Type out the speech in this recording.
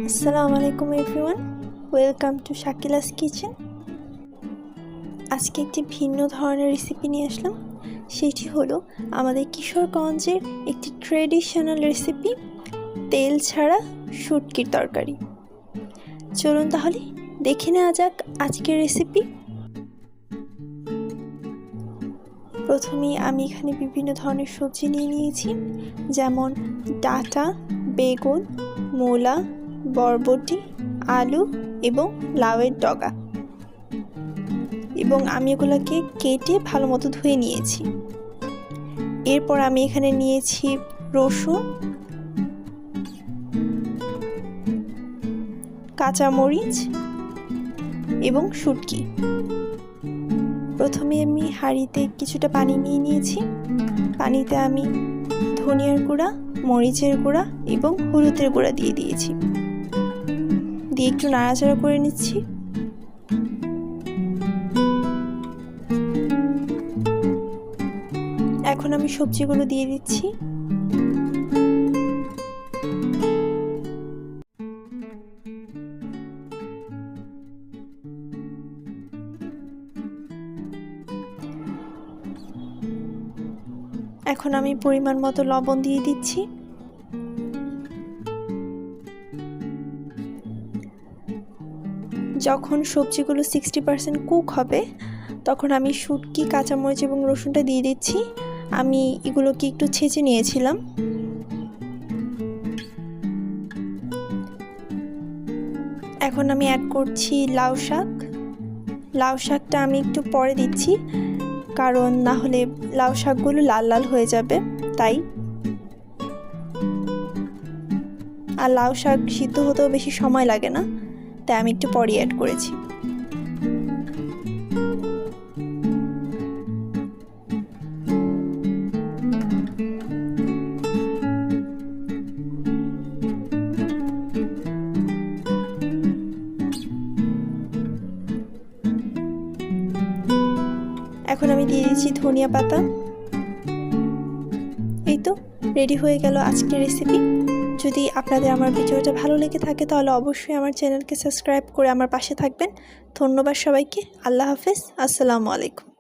আসসালামু আলাইকুম everyone, welcome to Shakila's kitchen. আজকে একটি ভিন্ন ধরনের রেসিপি নিয়ে আসলাম। সেটি হলো আমাদের কিশোরগঞ্জের একটি ট্রেডিশনাল রেসিপি, তেল ছাড়া শুটকির তরকারি। চলুন তাহলে দেখে নেওয়া যাক আজকের রেসিপি। প্রথমেই আমি এখানে বিভিন্ন ধরনের সবজি নিয়ে নিয়েছি, যেমন ডাঁটা, বেগুন, মূলা, বরবটি, আলু এবং লাউয়ের ডগা, এবং আমি এগুলোকে কেটে ভালো মতো ধুয়ে নিয়েছি। এরপর আমি এখানে নিয়েছি রসুন, কাঁচামরিচ এবং শুটকি। প্রথমে আমি হাঁড়িতে কিছুটা পানি নিয়ে নিয়েছি। পানিতে আমি ধনিয়ার গুঁড়া, মরিচের গুঁড়া এবং হলুদের গুঁড়া দিয়ে দিয়েছি, দিয়ে একটু নাড়াচাড়া করে নিচ্ছি। এখন আমি সবজিগুলো দিয়ে দিচ্ছি। এখন আমি পরিমাণ মতো লবণ দিয়ে দিচ্ছি। যখন সবজিগুলো 60% কুক হবে, তখন আমি শুটকি, কাঁচামরিচ এবং রসুনটা দিয়ে দিচ্ছি। আমি এগুলোকে একটু ছেঁচে নিয়েছিলাম। এখন আমি অ্যাড করছি লাউ শাক। লাউ শাকটা আমি একটু পরে দিচ্ছি, কারণ না হলে লাউ শাকগুলো লাল লাল হয়ে যাবে, তাই। আর লাউ শাক সিদ্ধ হতেও বেশি সময় লাগে না, তাই আমি একটু পরে অ্যাড করেছি। এখন আমি দিয়ে দিচ্ছি ধনিয়া পাতা। এই তো রেডি হয়ে গেল আজকের রেসিপি। যদি আপনাদের আমার ভিডিওটা ভালো লেগে থাকে, তাহলে অবশ্যই আমার চ্যানেলকে সাবস্ক্রাইব করে আমার পাশে থাকবেন। ধন্যবাদ সবাইকে। আল্লাহ হাফেজ। আসসালামু আলাইকুম।